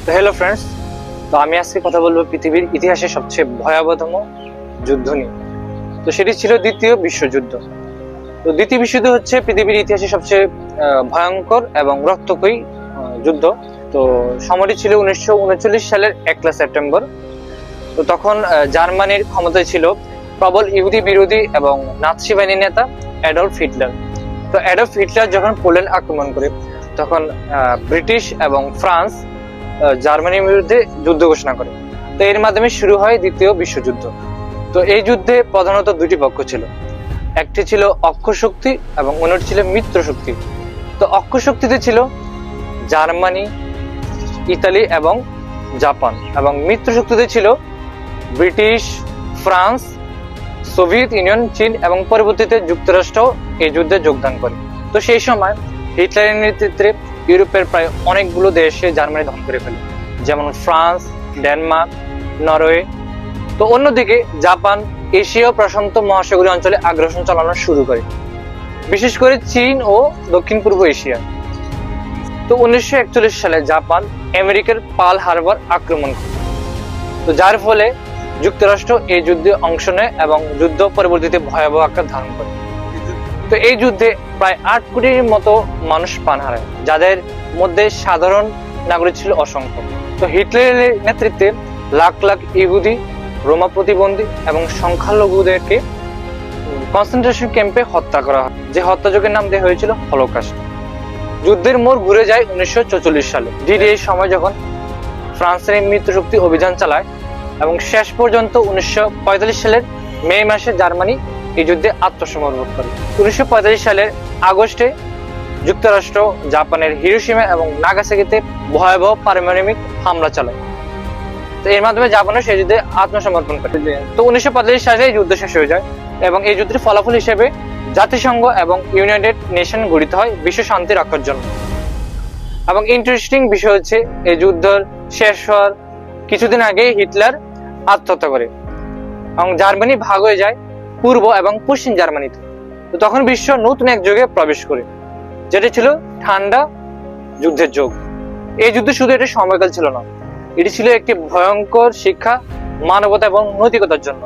তো hello friends, তো আমি আজকে কথা বলবো পৃথিবীর ইতিহাসে সবচেয়ে ভয়াবহতম যুদ্ধ নিয়ে। তো সেটি ছিল দ্বিতীয় বিশ্বযুদ্ধ। তো দ্বিতীয় বিশ্বযুদ্ধ হচ্ছে পৃথিবীর ইতিহাসে সবচেয়ে ভয়ঙ্কর এবং রক্তক্ষয়ী যুদ্ধ। তো সময়টি ছিল 1939 সালের 1 সেপ্টেম্বর। তো তখন জার্মানির ক্ষমতায় ছিল প্রবল ইহুদি বিরোধী এবং নাৎসি বাহিনীর নেতা অ্যাডলফ হিটলার। তো অ্যাডলফ হিটলার যখন পোল্যান্ড আক্রমণ করে, তখন ব্রিটিশ এবং ফ্রান্স জার্মানির বিরুদ্ধে যুদ্ধ ঘোষণা করে। তো এর মাধ্যমে শুরু হয় দ্বিতীয় বিশ্বযুদ্ধ। তো এই যুদ্ধে প্রধানত দুটি পক্ষ ছিল, একটি ছিল অক্ষ শক্তি এবং অন্যটি ছিল মিত্র শক্তি। তো অক্ষ শক্তিতে ছিল জার্মানি, ইতালি এবং জাপান, এবং মিত্র শক্তিতে ছিল ব্রিটিশ, ফ্রান্স, সোভিয়েত ইউনিয়ন, চীন এবং পরবর্তীতে যুক্তরাষ্ট্র এই যুদ্ধে যোগদান করে। তো সেই সময় হিটলারের নেতৃত্বে ইউরোপের প্রায় অনেকগুলো দেশে জার্মানি দখল করে ফেলে, যেমন ফ্রান্স, ডেনমার্ক, নরওয়ে। তো অন্যদিকে জাপান এশীয় প্রশান্ত মহাসাগরীয় অঞ্চলে আগ্রাসন চালানো শুরু করে, বিশেষ করে চীন ও দক্ষিণ পূর্ব এশিয়া। তো 1941 সালে জাপান আমেরিকার পার্ল হারবার আক্রমণ করে, তো যার ফলে যুক্তরাষ্ট্র এই যুদ্ধে অংশ নেয় এবং যুদ্ধ পরবর্তীতে ভয়াবহ আকার ধারণ করে। তো এই যুদ্ধে প্রায় 8 কোটির মতো মানুষ প্রাণ হারায়, যাদের মধ্যে সাধারণ নাগরিক ছিল অসংখ্য। তো হিটলারের নেতৃত্বে লাখ লাখ ইহুদি, রোমা প্রতিবন্ধী এবং সংখ্যালঘুদেরকে কনসেন্ট্রেশন ক্যাম্পে হত্যা করা হয়, যে হত্যাযজ্ঞের নাম দেওয়া হয়েছিল হলোকাস্ট। যুদ্ধের মোড় ঘুরে যায় 1944 সালে। ঠিক এই সময় যখন ফ্রান্সের মিত্রশক্তি অভিযান চালায় এবং শেষ পর্যন্ত 1945 সালের মে মাসে জার্মানি এই যুদ্ধে আত্মসমর্পণ করে। 1945 সালের আগস্টে যুক্তরাষ্ট্র জাপানের হিরোশিমা এবং নাগাসাকিতে ভয়াবহ পারমাণবিক হামলা চালায়। তো এর মাধ্যমে জাপানও সেই যুদ্ধে আত্মসমর্পণ করে। তো 1945 সালে এই যুদ্ধ শেষ হয়ে যায় এবং এই যুদ্ধের ফলাফল হিসেবে জাতিসংঘ এবং ইউনাইটেড নেশন গঠিত হয় বিশ্ব শান্তি রক্ষার জন্য। এবং ইন্টারেস্টিং বিষয় হচ্ছে, এই যুদ্ধ শেষ হওয়ার কিছুদিন আগে হিটলার আত্মহত্যা করে এবং জার্মানি ভাগ হয়ে যায় পূর্ব এবং পশ্চিম জার্মানিতে। তো তখন বিশ্ব নতুন এক যুগে প্রবেশ করে, যেটা ছিল ঠান্ডা যুদ্ধের যুগ। এই যুদ্ধ শুধু একটা সময়কাল ছিল না, এটি ছিল একটি ভয়ঙ্কর শিক্ষা মানবতা এবং নৈতিকতার জন্য।